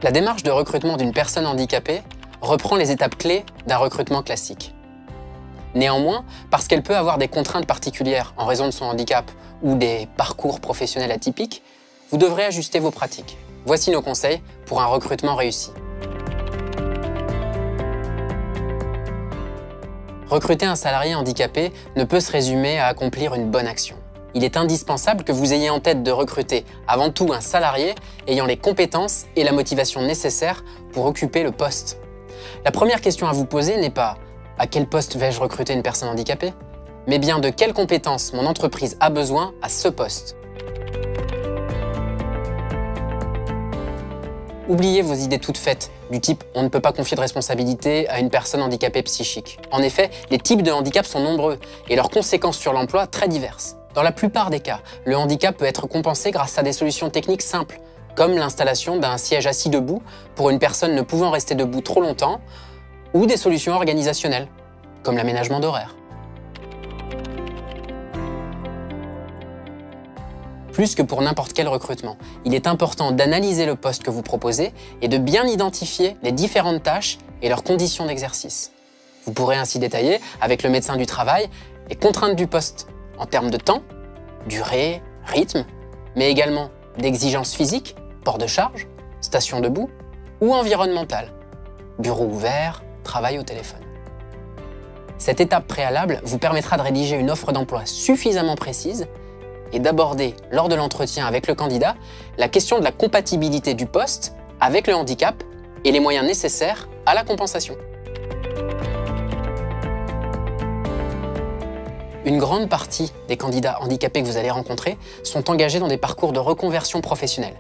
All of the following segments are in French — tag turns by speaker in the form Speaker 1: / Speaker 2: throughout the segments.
Speaker 1: La démarche de recrutement d'une personne handicapée reprend les étapes clés d'un recrutement classique. Néanmoins, parce qu'elle peut avoir des contraintes particulières en raison de son handicap ou des parcours professionnels atypiques, vous devrez ajuster vos pratiques. Voici nos conseils pour un recrutement réussi. Recruter un salarié handicapé ne peut se résumer à accomplir une bonne action. Il est indispensable que vous ayez en tête de recruter avant tout un salarié ayant les compétences et la motivation nécessaires pour occuper le poste. La première question à vous poser n'est pas « à quel poste vais-je recruter une personne handicapée ?», mais bien de quelles compétences mon entreprise a besoin à ce poste. Oubliez vos idées toutes faites, du type « on ne peut pas confier de responsabilité à une personne handicapée psychique ». En effet, les types de handicap sont nombreux et leurs conséquences sur l'emploi très diverses. Dans la plupart des cas, le handicap peut être compensé grâce à des solutions techniques simples, comme l'installation d'un siège assis debout pour une personne ne pouvant rester debout trop longtemps, ou des solutions organisationnelles, comme l'aménagement d'horaires. Plus que pour n'importe quel recrutement, il est important d'analyser le poste que vous proposez et de bien identifier les différentes tâches et leurs conditions d'exercice. Vous pourrez ainsi détailler, avec le médecin du travail, les contraintes du poste en termes de temps, durée, rythme, mais également d'exigences physiques, port de charge, station debout ou environnementale, bureau ouvert, travail au téléphone. Cette étape préalable vous permettra de rédiger une offre d'emploi suffisamment précise et d'aborder, lors de l'entretien avec le candidat, la question de la compatibilité du poste avec le handicap et les moyens nécessaires à la compensation. Une grande partie des candidats handicapés que vous allez rencontrer sont engagés dans des parcours de reconversion professionnelle,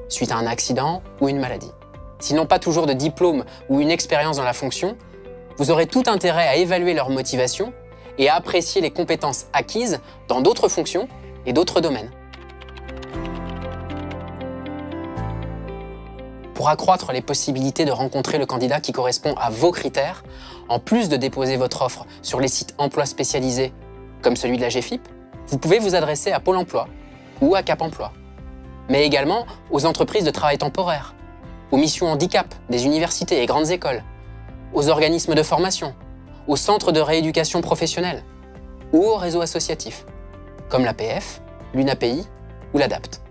Speaker 1: suite à un accident ou une maladie. S'ils n'ont pas toujours de diplôme ou une expérience dans la fonction, vous aurez tout intérêt à évaluer leur motivation et à apprécier les compétences acquises dans d'autres fonctions et d'autres domaines. Pour accroître les possibilités de rencontrer le candidat qui correspond à vos critères, en plus de déposer votre offre sur les sites emploi spécialisés comme celui de la GFIP, vous pouvez vous adresser à Pôle emploi ou à Cap emploi, mais également aux entreprises de travail temporaire, aux missions handicap des universités et grandes écoles, aux organismes de formation, aux centres de rééducation professionnelle ou aux réseaux associatifs, comme l'APF, l'UNAPI ou l'ADAPT.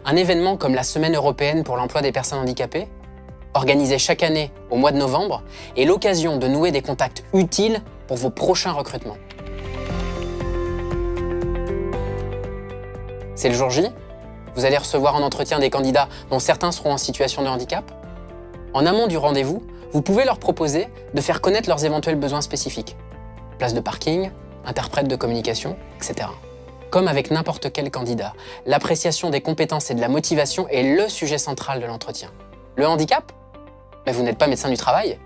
Speaker 1: Un événement comme la Semaine européenne pour l'emploi des personnes handicapées, organisé chaque année au mois de novembre, est l'occasion de nouer des contacts utiles pour vos prochains recrutements. C'est le jour J, vous allez recevoir en entretien des candidats dont certains seront en situation de handicap. En amont du rendez-vous, vous pouvez leur proposer de faire connaître leurs éventuels besoins spécifiques. Place de parking, interprète de communication, etc. Comme avec n'importe quel candidat, l'appréciation des compétences et de la motivation est le sujet central de l'entretien. Le handicap ? Mais vous n'êtes pas médecin du travail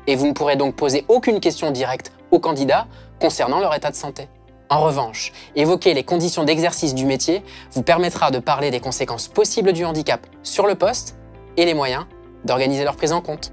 Speaker 1: et vous ne pourrez donc poser aucune question directe aux candidats concernant leur état de santé. En revanche, évoquer les conditions d'exercice du métier vous permettra de parler des conséquences possibles du handicap sur le poste et les moyens d'organiser leur prise en compte.